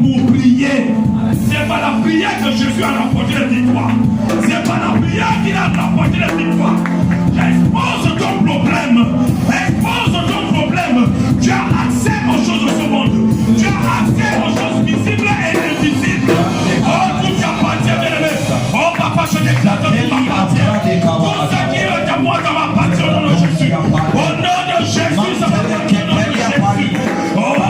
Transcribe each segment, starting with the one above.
pour prier. C'est pas la prière que Jésus a rapporté la victoire. C'est pas la prière qu'il a rapporté la victoire. Expose ton problème. Expose ton problème. Tu as accès aux choses de ce monde. Tu as accès aux choses visibles et invisibles. Oh, tout t'appartient, bien-aimé. Oh, papa, je déclare que tout m'appartient. Tout ce qui est à moi, ça m'appartient au nom de Jésus. Au nom de Jésus, ça m'appartient au nom de Jésus. Oh,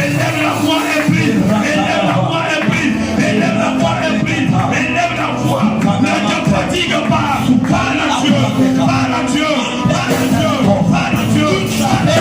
élève la voix et prie. Élève la voix et prie. Élève la voix et prie. Élève la voix. Ne te fatigue pas. Parle à Dieu. Parle à Dieu. Parle à Dieu. Parle à Dieu.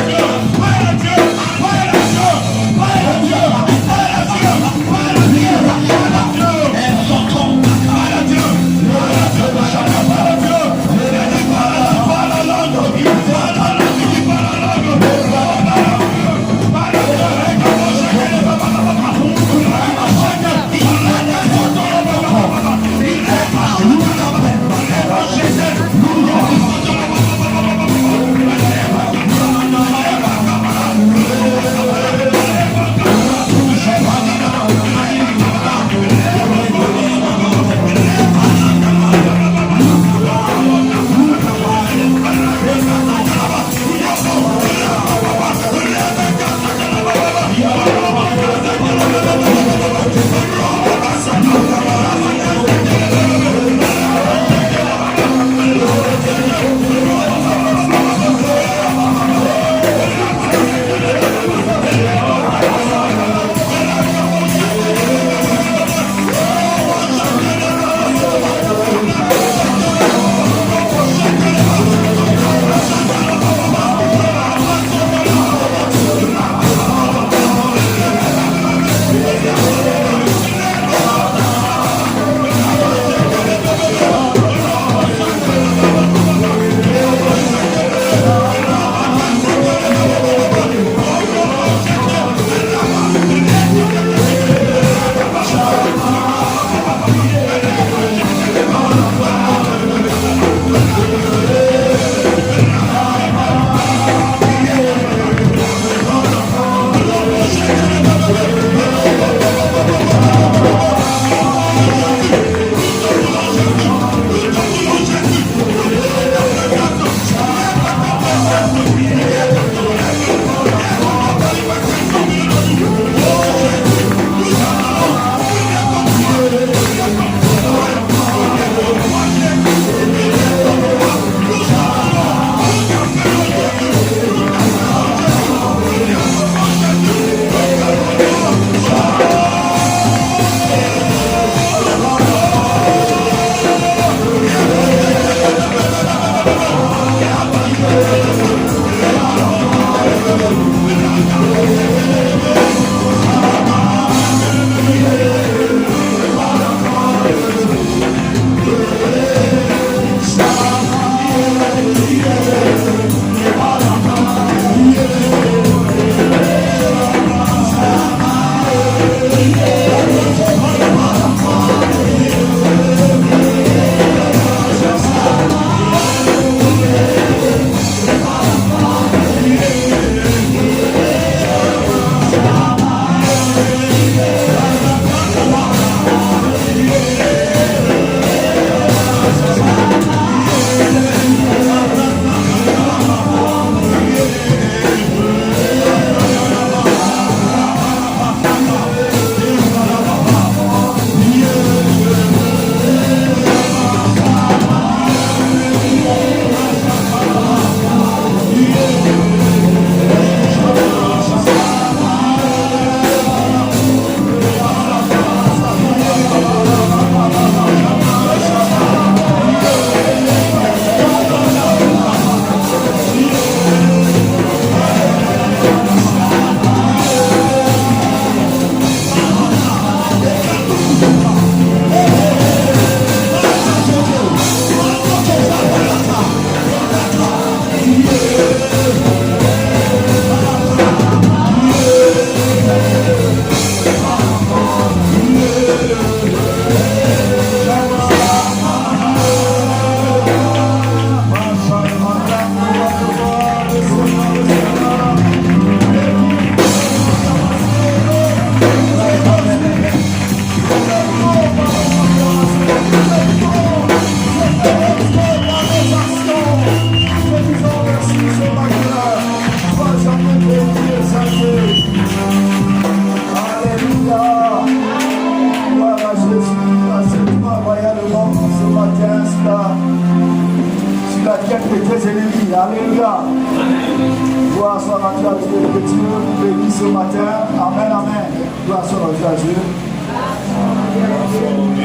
à Dieu, que Dieu nous bénisse ce matin. Amen, amen. Gloire soit rendue à Dieu.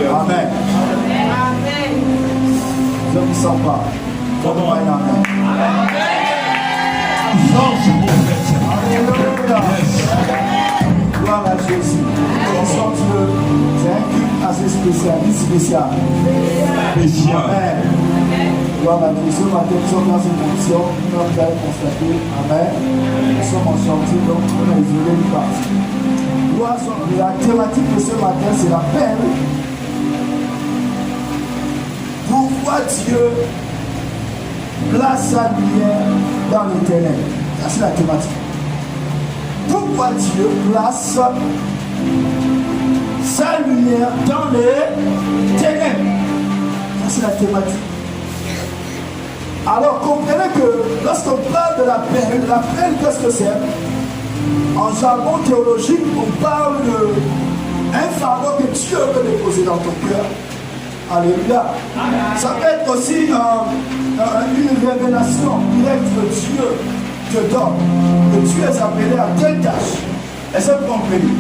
Amen. Je ne sens pas. Amen. Alléluia. Gloire à Jésus. C'est un culte assez spécial. Amen. Gloire à Dieu. Ce matin, nous sommes dans une condition, nous avons constaté. Amen. Nous sommes en chantier, donc on a isolé une partie. Gloire soit à Dieu. La thématique de ce matin, c'est l'appel pourquoi Dieu place sa lumière dans les ténèbres. Ça, c'est la thématique. Pourquoi Dieu place sa lumière dans les ténèbres. Ça, c'est la thématique. Alors, comprenez que lorsqu'on parle de l'appel, qu'est-ce que c'est? En jargon théologique, on parle d'un fardeau que Dieu veut déposer dans ton cœur. Alléluia. Ça peut être aussi une révélation directe que Dieu te donne, que tu es appelé à telle tâche. Est-ce que vous comprenez?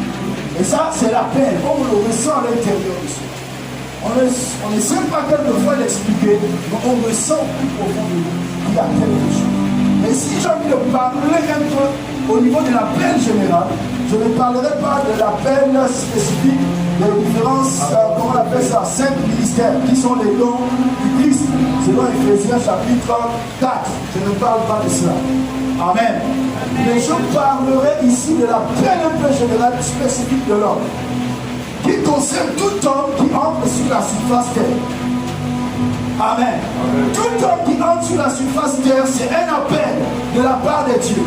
Et ça, c'est l'appel, comme on le ressent à l'intérieur de soi. On ne sait pas quelquefois l'expliquer, mais on ressent plus profondément qu'il y a quelque chose. Mais si j'ai envie de parler un peu au niveau de l'appel général, je ne parlerai pas de l'appel spécifique des différences, comment on appelle ça, 5 ministères, qui sont les dons du Christ, selon Ephésiens chapitre 4. Je ne parle pas de cela. Amen. Mais je parlerai ici de l'appel un peu général spécifique de l'homme, qui concerne tout homme qui entre sur la surface terre. Amen. Tout homme qui entre sur la surface terre, c'est un appel de la part de Dieu.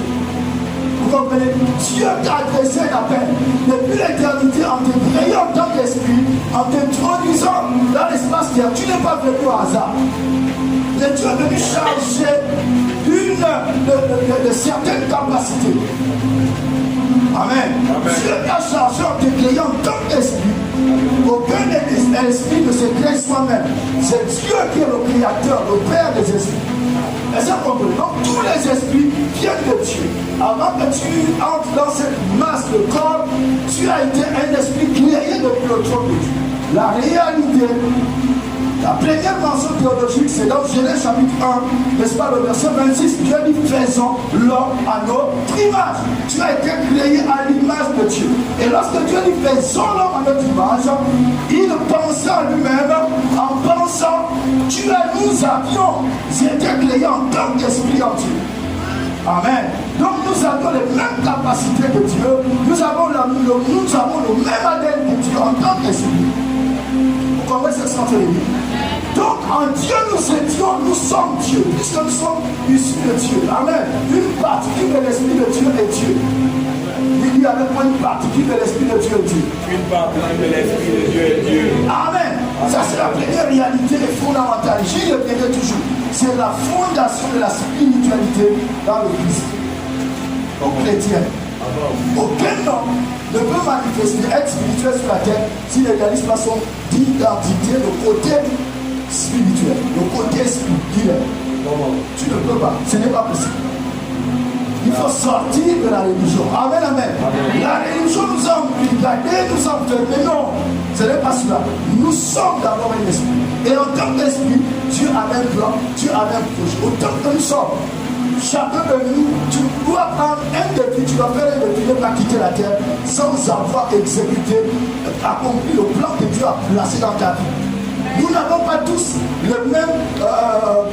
Vous comprenez? Dieu t'a adressé un appel depuis l'éternité en te créant en tant qu'esprit, en t'introduisant dans l'espace terre. Tu n'es pas venu au hasard. Mais Dieu est venu charger de certaines capacités. Amen. Dieu t'a chargé en te créant en tant qu'esprit. Aucun esprit ne se crée soi-même. C'est Dieu qui est le créateur, le Père des esprits. Est-ce que vous comprenez? Donc tous les esprits viennent de Dieu. Avant que tu entres dans cette masse de corps, tu as été un esprit créé depuis le trône de Dieu. La réalité, la première mention théologique, c'est dans Genèse chapitre 1, n'est-ce pas, le verset 26, Dieu dit faisons l'homme à notre image. Tu as été créé à l'image de Dieu. Et lorsque Dieu dit faisons l'homme à notre image, il pensait à lui-même en pensant, nous avions été créés en tant qu'esprit en Dieu. Amen. Donc nous avons les mêmes capacités que Dieu, nous avons le même ADN que Dieu en tant qu'esprit. Vous comprenez ce que c'est entre les deux? Donc en Dieu nous sommes Dieu, puisque nous sommes issus de Dieu. Amen. Une particule de l'esprit de Dieu est Dieu. Il y a avec moi une particule de l'esprit de Dieu est Dieu. Une particule de l'esprit de Dieu est Dieu. Amen. Ça c'est la première réalité fondamentale. J'y reviendrai toujours. C'est la fondation de la spiritualité dans le Christ. Au chrétien. Aucun homme ne peut manifester, être spirituel sur la terre s'il ne réalise pas son identité, le côté spirituel, le côté spirituel. Tu ne peux pas, ce n'est pas possible. Il faut sortir de la religion. Amen, amen. La religion nous a gardés, nous a enfermés. Non, ce n'est pas cela. Nous sommes d'abord un esprit. Et en tant qu'esprit, Dieu a un plan, Dieu a un projet. Autant que nous sommes, chacun de nous, tu dois prendre un défi, tu dois faire un défi de ne pas quitter la terre sans avoir exécuté, accompli le plan que Dieu a placé dans ta vie. Nous n'avons pas tous le même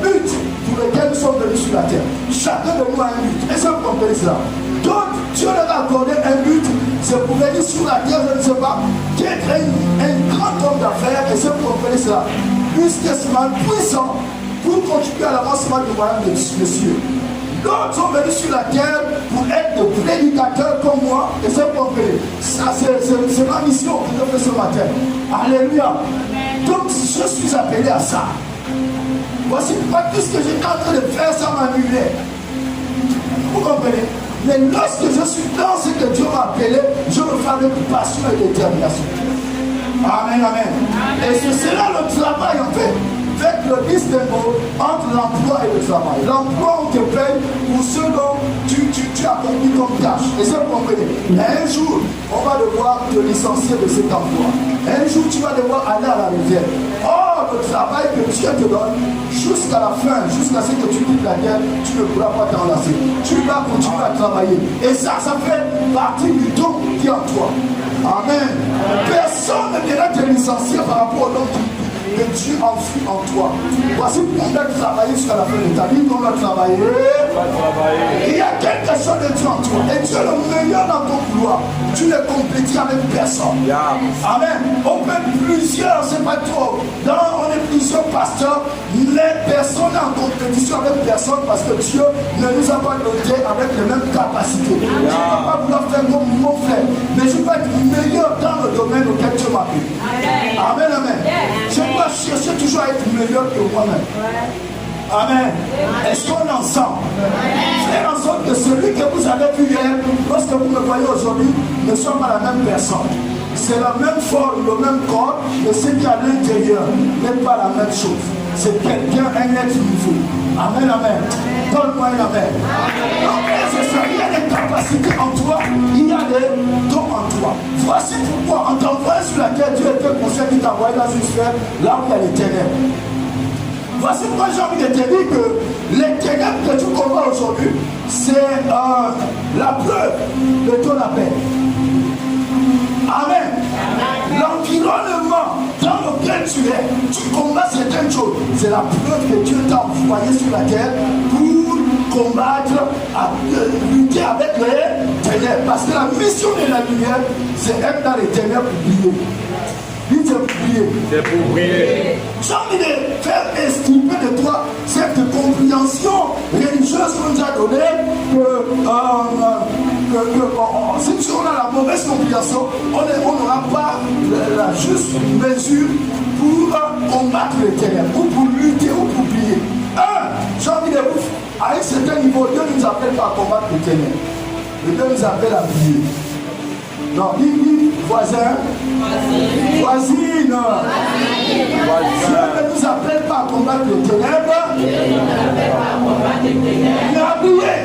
but pour lequel nous sommes venus sur la terre. Chacun de nous a un but. Est-ce que vous comprenez cela? Donc, Dieu leur a accordé un but, c'est pour venir sur la terre, je ne sais pas, d'être un grand homme d'affaires. Est-ce que vous comprenez cela? Businessman puissant pour contribuer à l'avancement du royaume de cieux. D'autres sont venus sur la terre pour être des prédicateurs comme moi. Et c'est compris. Ça, c'est ma mission que je fais ce matin. Alléluia. Donc, je suis appelé à ça. Voici pas tout ce que j'étais en train de faire, ça m'annulait. Vous comprenez? Mais lorsque je suis dans ce que Dieu m'a appelé, je le fais avec passion et détermination. Amen, amen. Et c'est là le travail en fait. faites le distinguo entre l'emploi et le travail. L'emploi, on te paye pour ce dont tu accomplis comme tâche. Et ça, vous comprenez. Un jour, on va devoir te licencier de cet emploi. Un jour, tu vas devoir aller à la rivière. Or, le travail que Dieu te donne, jusqu'à la fin, jusqu'à ce que tu quittes la terre, tu ne pourras pas t'enlacer. Tu vas continuer à travailler. Et ça fait partie du don qui est en toi. Amen. Personne ne viendra te licencier par rapport au don que Dieu enfuit en toi. Voici pourquoi on doit travailler jusqu'à la fin de ta vie. On doit travailler. Il y a quelque chose de Dieu en toi. Et Dieu est le meilleur dans ton couloir. Tu ne compétis avec personne. Amen. On peut être plusieurs, c'est pas trop. On est plusieurs pasteurs, mais personne n'est en compétition avec personne parce que Dieu ne nous a pas dotés avec les mêmes capacités. Je ne peux pas vouloir faire comme mon frère, mais je peux être meilleur dans le domaine auquel Dieu m'a mis. Amen, amen. Je dois chercher toujours à être meilleur que moi-même. Amen. Est-ce qu'on est ensemble? Faire en sorte que celui que vous avez vu hier, lorsque vous me voyez aujourd'hui, ne soit pas la même personne. C'est la même forme, le même corps, mais ce qui est à l'intérieur n'est pas la même chose. C'est quelqu'un, un être nouveau. Amen, amen. Donne-moi un amen. Donc, c'est ça, il y a des capacités en toi, il y a des dons en toi. Voici pourquoi, en t'envoyant sur la terre, Dieu était conscient qu'il t'a envoyé dans une sphère là où il y a les ténèbres. Voici pourquoi j'ai envie de te dire que les ténèbres que tu combats aujourd'hui, c'est la preuve de ton appel. Amen. L'environnement dans lequel tu combats certaines choses, c'est la preuve que Dieu t'a envoyé sur la terre pour combattre, lutter avec les ténèbres. Parce que la mission de la lumière, c'est être dans les ténèbres pour briller. C'est pour briller. J'ai envie de faire extirper de toi cette compréhension religieuse qu'on nous a donnée que si on a la mauvaise compréhension, on n'aura pas la juste mesure pour combattre les ténèbres, ou pour lutter, ou pour briller. J'ai envie de vous, à un certain niveau, Dieu ne nous appelle pas à combattre les ténèbres. Dieu nous appelle à briller. Non, dis voisin, voisine. Dieu ne nous appelle pas à combattre les ténèbres, mais à briller.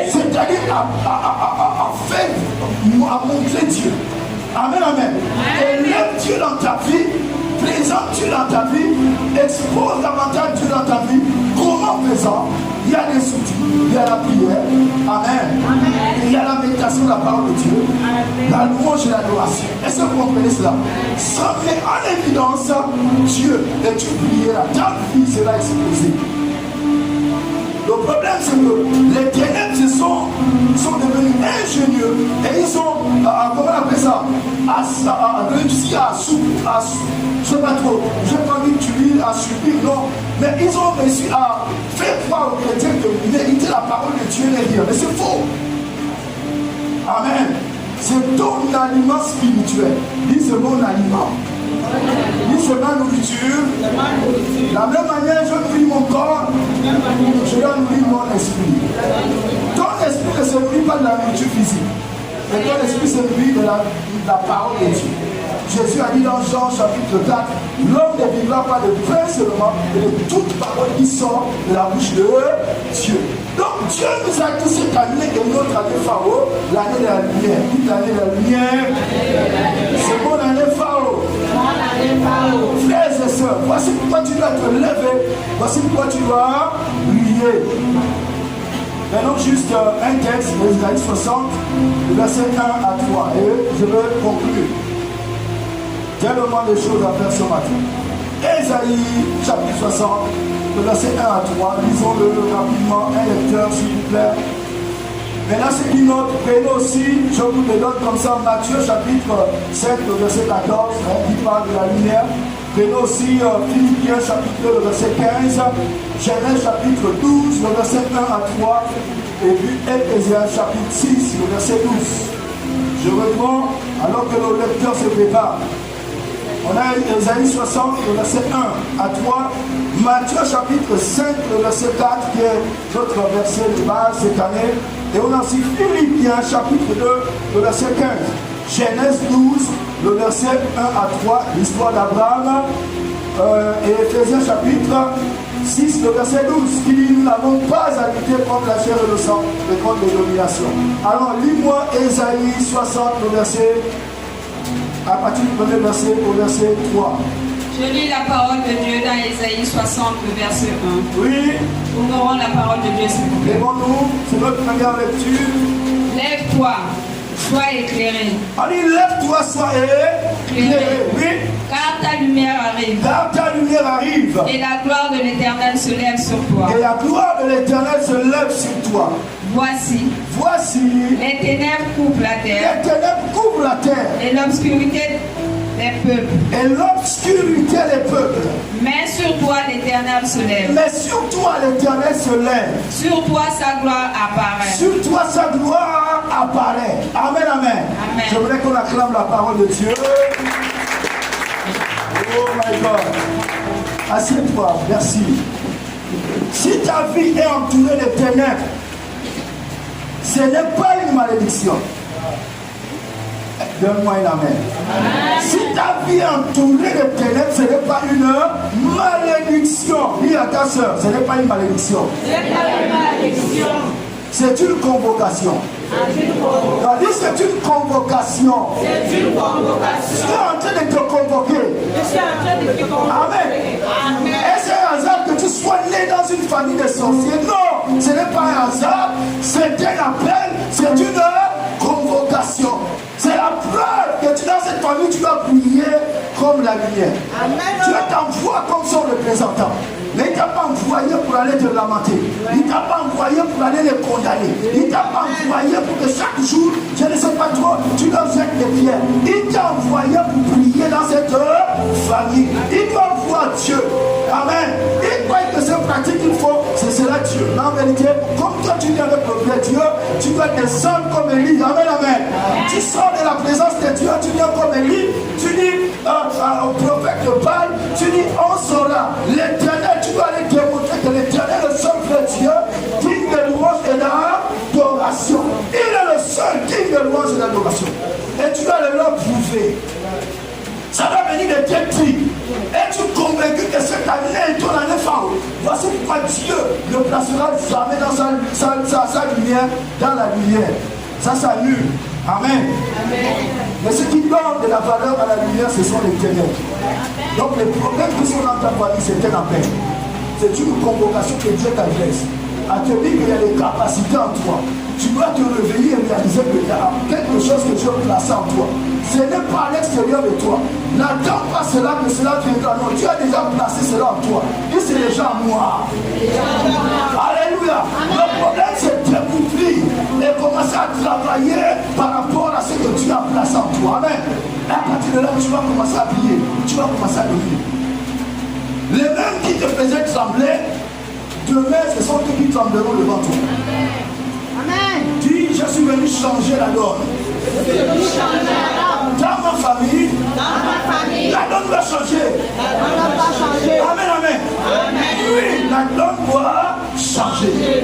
C'est-à-dire à montrer Dieu. Amen, amen. Élève Dieu dans ta vie, présente Dieu dans ta vie, expose davantage Dieu dans ta vie. Comment faisant? Il y a des outils, il y a la prière, amen. Il y a la méditation de la parole de Dieu, la louange et l'adoration. Est-ce que vous comprenez cela? Ça met en évidence Dieu et tu brilleras. Ta vie sera explosée. Le problème, c'est que les ténèbres sont devenus ingénieux et ils ont, comment on appelle ça, réussi à je ne sais pas trop, je n'ai pas dit que tu dis à subir, non, mais ils ont réussi à faire croire aux chrétiens que mériter la parole de Dieu n'est rien, mais c'est faux. Amen. C'est ton aliment spirituel. Dis c'est mon aliment. Dis c'est ma nourriture. De la même manière, je nourris mon corps, je dois nourrir mon esprit. Ton esprit ne se nourrit pas de la nourriture physique, mais ton esprit se nourrit de la parole de Dieu. Jésus a dit dans Jean chapitre 4, l'homme ne vivra pas de pain seulement, mais de toute parole qui sort de la bouche de Dieu. Donc Dieu nous a tous cette année et notre année pharaon, l'année de la lumière. Toute l'année de la lumière, c'est mon année pharaon. Frères et sœurs, voici pourquoi tu dois te lever, voici pourquoi tu dois briller. Maintenant juste un texte, Ésaïe 60, verset 1 à 3, et je vais conclure. Tellement de choses à faire ce matin. Ésaïe chapitre 60, le verset 1 à 3, lisons-le rapidement, un lecteur s'il vous plaît. Maintenant c'est une autre, prenez aussi, je vous le donne comme ça, Matthieu chapitre 7, le verset 14, qui parle de la lumière. Prenez aussi Philippiens chapitre 2, le verset 15, Genèse chapitre 12, le verset 1 à 3, et puis Éphésiens chapitre 6, le verset 12. Je reprends alors que le lecteur se prépare. On a Ésaïe 60, le verset 1 à 3, Matthieu chapitre 5, le verset 4, qui est notre verset de base cette année, et on a aussi Philippiens chapitre 2, le verset 15, Genèse 12, le verset 1 à 3, l'histoire d'Abraham, et Ephésiens chapitre 6, le verset 12, qui dit: nous n'avons pas à lutter contre la chair et le sang, mais contre les dominations. Alors, lis-moi Ésaïe 60, le verset, à partir du premier verset au verset 3. Je lis la parole de Dieu dans Ésaïe 60, le verset 1. Oui. Honorons la parole de Dieu, s'il vous plaît. Lèvons-nous, c'est notre première lecture. Lève-toi, sois éclairé. On dit: lève-toi, sois éclairé. Oui. Car ta lumière arrive. Car ta lumière arrive. Et la gloire de l'Éternel se lève sur toi. Et la gloire de l'Éternel se lève sur toi. Voici, les ténèbres couvrent la terre. Les ténèbres couvrent la terre. Et l'obscurité des peuples. Et l'obscurité des peuples. Mais sur toi l'Éternel se lève. Mais sur toi l'Éternel se lève. Sur toi sa gloire apparaît. Sur toi sa gloire apparaît. Amen, amen. Amen. J'aimerais qu'on acclame la parole de Dieu. Oh my God. Assieds-toi, merci. Si ta vie est entourée de ténèbres, ce n'est pas une malédiction. Donne-moi une amen. Si ta vie est entourée de ténèbres, ce n'est pas une malédiction. Dis à ta soeur, ce n'est pas une malédiction. C'est une convocation. C'est une convocation. Je suis en train de te convoquer. Amen. Est-ce un hasard que tu sois né dans une famille de sorciers? Non, ce n'est pas un hasard. C'est un appel, c'est une convocation. C'est la preuve que tu dans cette famille, tu dois briller comme la lumière. Tu t'envoies comme son représentant. Mais il ne t'a pas envoyé pour aller te lamenter. Il ne t'a pas envoyé pour aller les condamner. Il ne t'a pas envoyé pour que chaque jour, je ne sais pas trop, tu leur jettes des pierres. Il t'a envoyé pour briller dans cette famille. Il doit voir Dieu. Amen. Il croit que c'est pratique qu'il faut, c'est cela Dieu. Mais en vérité, comme toi tu viens avec le vrai Dieu, tu dois descendre comme Élie. Amen, amen. Tu sors de la présence de Dieu, tu viens comme Élie, tu dis au prophète de Baal, tu dis on saura l'Éternel. Tu dois aller démontrer que l'Éternel est le seul vrai Dieu, digne de louange et d'adoration. Il est le seul digne de louange et d'adoration. Et tu dois le leur prouver. Ça va venir de tes prix. Es-tu convaincu que cette année est ton année phare? Voici pourquoi Dieu ne placera jamais dans sa lumière, dans la lumière. Ça s'annule. Amen. Mais ce qui donne de la valeur à la lumière, ce sont les ténèbres. Donc les problèmes qui sont dans ta famille, c'est un appel. C'est une convocation que Dieu t'adresse. À te dire qu'il y a des capacités en toi. Tu dois te réveiller et réaliser qu'il y a quelque chose que Dieu a placé en toi. Ce n'est pas à l'extérieur de toi. N'attends pas cela que cela viendra. Non, Dieu a déjà placé cela en toi. Et c'est déjà moi. Alléluia. Le problème, c'est de t'ouvrir et commencer à travailler par rapport à ce que Dieu a placé en toi. Amen. Et à partir de là, tu vas commencer à prier. Tu vas commencer à devenir. Les mêmes qui te faisaient trembler, demain, ce sont eux qui trembleront devant toi. Amen. Dis, je suis venu changer la donne. Dans ma famille, la donne va changer. Amen, amen. Oui, la donne doit changer.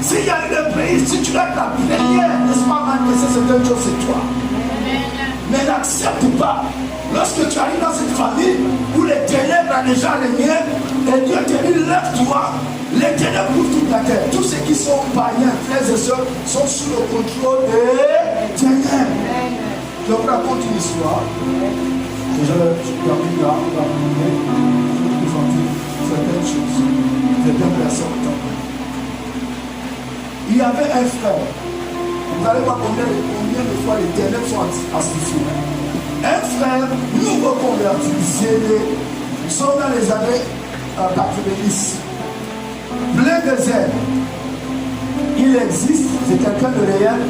S'il y a un pays, si tu dois être la première, n'est-ce pas, manifester certaines choses, c'est toi. Mais n'accepte pas. Lorsque tu arrives dans cette famille où les ténèbres ont déjà les miens, et Dieu te dit, lève-toi, les ténèbres couvrent toute la terre. Tous ceux qui sont païens, frères et sœurs, sont sous le contrôle des ténèbres. Je vous raconte une histoire. Et je vais vous raconter certaines choses. Certaines personnes. Il y avait un frère. Vous allez voir combien de fois les ténèbres sont astifiées. Un frère nouveau converti, zélé, sont dans les années 90, plein de zèle. Il existe, c'est quelqu'un de réel.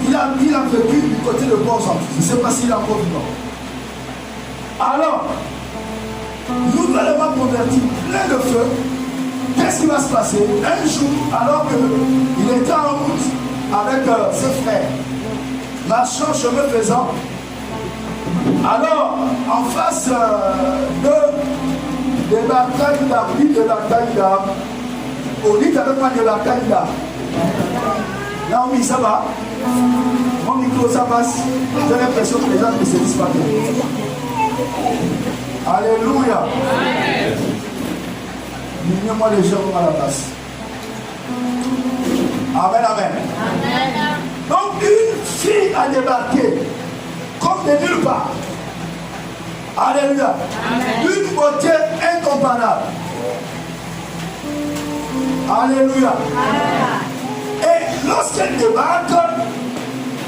Il a vécu du côté de Borzan. Je ne sais pas s'il est encore vivant. Alors, nouvellement converti, plein de feu, qu'est-ce qui va se passer? Un jour, alors qu'il était en route avec ses frères, marchant chemin faisant, alors, en face de Bartaïda, oui, de Bartaïda, on dit avec moi de Bartaïda. Là, oui, ça va. Mon micro, ça passe. J'ai l'impression que les gens ne se disent pas bien. Alléluia. Mets-moi les gens à la place. Amen, amen. Donc une fille a débarqué comme de nulle part. Alléluia. Une beauté incomparable. Alléluia. Et lorsqu'elle débarque,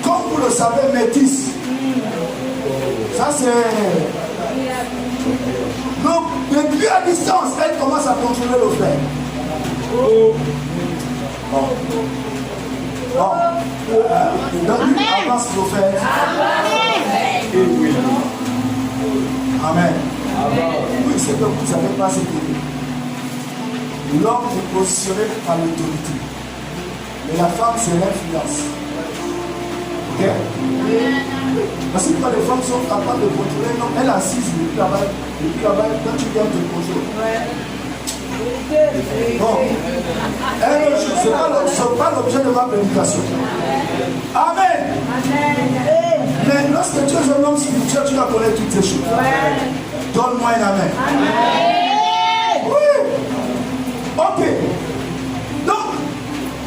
comme vous le savez, métisse. Ça c'est... Donc, depuis à distance, elle commence à contrôler le frère. Bon. Donc, il avance le frère. Amen. Oui, c'est que vous ne savez pas ce que c'est. L'homme est positionné par l'autorité. Mais la femme, c'est l'influence. Ok? Parce que quand les femmes sont capables de contrôler, non, elle est assise depuis là-bas, quand tu viens te contrôler. Bon, ce n'est pas l'objet de ma prédication. Amen. Mais lorsque tu es un homme spirituel, tu dois connaître toutes ces choses. Donne-moi un amen. Oui. Ok. Donc,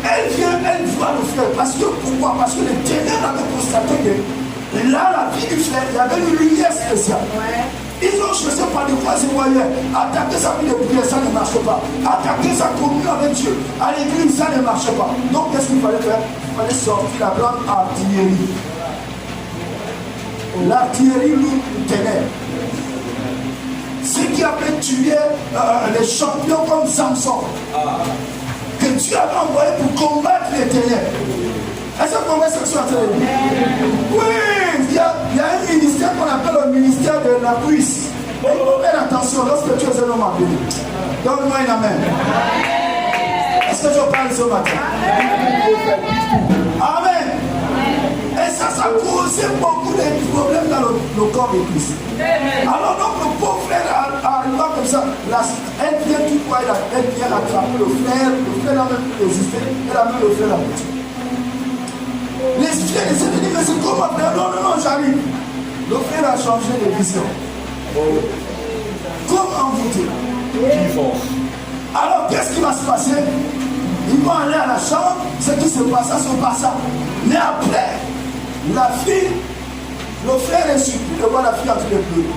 elle vient, elle voit le frère. Parce que pourquoi? Parce que les ténèbres avaient constaté que là, la vie du frère, il y avait une lumière spéciale. Ils ont cherché par des voies et moyens. Attaquer sa vie de prière, ça ne marche pas. Attaquer sa communion avec Dieu. À l'église, ça ne marche pas. Donc, qu'est-ce qu'il fallait faire? Il fallait sortir la grande artillerie. L'artillerie lourde du ténèbres. Ceux qui avaient tué les champions comme Samson. Que Dieu avait envoyé pour combattre les ténèbres. Est-ce que vous comprenez ce que je suis en train de dire? Oui, il y a un ministère qu'on appelle le ministère de la cuisse. Et il faut faire attention lorsque tu es un homme en béni. Donne-moi une amen. Est-ce que je parle ce matin? Amen. Et ça a causé beaucoup de problèmes dans le corps de Christ. Alors donc le pauvre frère arrivant comme ça, elle vient tout quoi, elle vient attraper le frère n'a même plus résisté, elle a même le frère à bout. Les frères essaient de dire, mais c'est comment frère? Non, j'arrive. Le frère a changé de vision. Comme envoûté. Alors qu'est-ce qui va se passer? Ils vont aller à la chambre, ce qui se passa, se passa. Mais après, la fille, le frère est surpris de voir la fille en train de pleurer.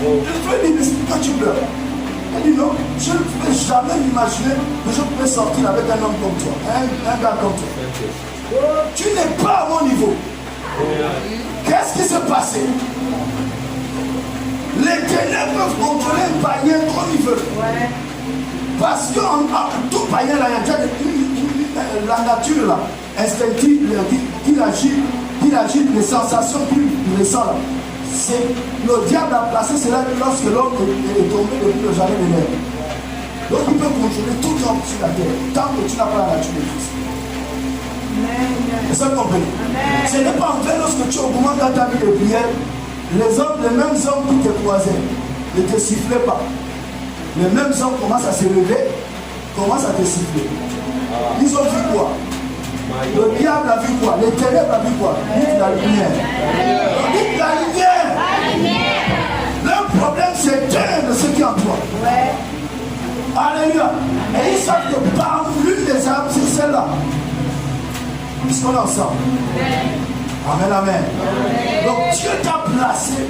Le frère dit, mais pourquoi tu pleures? Elle dit non, je ne pouvais jamais m'imaginer que je pouvais sortir avec un homme comme toi, un gars comme toi. Tu n'es pas à mon niveau. Qu'est-ce qui s'est passé? Les ténèbres peuvent contrôler un païen comme ils veulent. Parce que tout païen, là, il y a déjà la nature là, instinctive, qu'il agit, les sensations qu'il ressent là. C'est le diable a placé cela lorsque l'homme est tombé depuis le jardin de l'herbe. Donc il peut contrôler tout homme sur la terre, tant que tu n'as pas la nature de Christ. Est-ce que vous comprenez? Ce n'est pas en fait lorsque tu augmentes dans ta vie de prière, les mêmes hommes qui te croisaient ne te sifflaient pas. Les mêmes hommes commencent à se lever, commencent à te siffler. Ils ont vu quoi? Le diable a vu quoi? Les ténèbres a vu quoi? Dites la lumière. Dites la lumière. Leur problème c'est de ce qui est en toi. Alléluia. Et ils savent que parmi l'une des âmes, c'est celle-là. Ils sont ensemble. Amen, amen. Donc Dieu t'a placé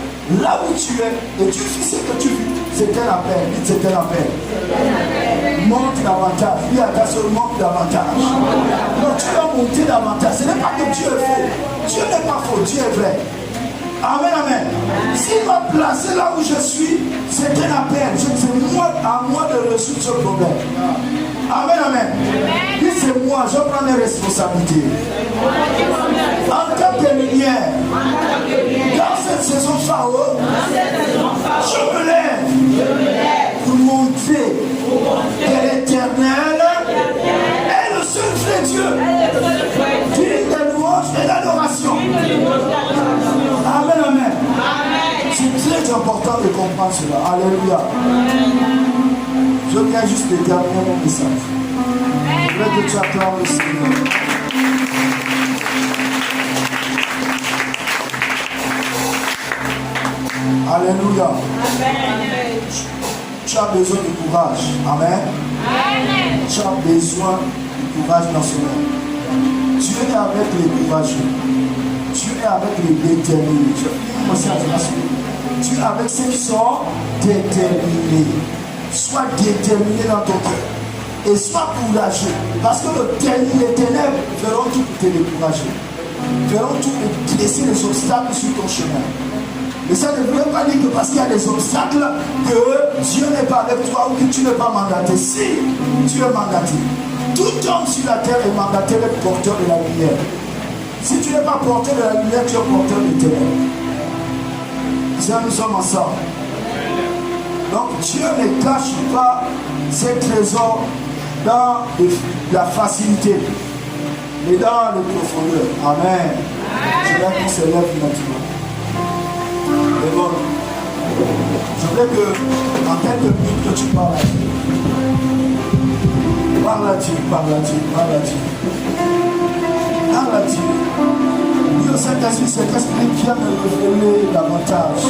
là où tu es et tu fais ce que tu vis. C'était un appel. C'était un appel. Monte davantage. Dis à ta soeur, monte davantage. Donc tu dois monter davantage. Ce n'est pas que Dieu est faux. Dieu n'est pas faux. Dieu est vrai. Amen, amen. S'il m'a placé là où je suis, c'est un appel. C'est moi, à moi de résoudre ce problème. Amen, amen. Dis c'est moi, je prends mes responsabilités. En tant que lumière, dans cette saison pharaon, je me lève pour montrer que l'Éternel est le seul vrai Dieu. Digne de louange et d'adoration. Amen, amen. C'est très important de comprendre cela. Alléluia. Je viens juste de terminer mon message. Je veux que tu acclames le Seigneur. Alléluia. Amen. Tu as besoin de courage. Amen. Amen. Tu as besoin de courage dans ce monde. Dieu est avec les courageux. Dieu est avec les déterminés. Dieu est avec ceux qui sont déterminés. Sois déterminé dans ton cœur. Et sois courageux. Parce que les ténèbres feront tout pour te décourager. Feront tout pour dresser les obstacles sur ton chemin. Mais ça ne veut pas dire que parce qu'il y a des obstacles, que Dieu n'est pas avec toi ou que tu n'es pas mandaté. Si tu es mandaté, tout homme sur la terre est mandaté d'être porteur de la lumière. Si tu n'es pas porteur de la lumière, tu es porteur de ténèbres. Nous sommes ensemble. Donc Dieu ne cache pas ses trésors dans la facilité, mais dans le profondeur. Amen. Je voudrais qu'on se lève maintenant. Mais bon, je voudrais que en quelques minutes que tu parles à Dieu. Parle à Dieu, parle à Dieu, parle à Dieu. Parle à Dieu. Dis au Saint-Esprit, cet esprit vient me révéler davantage.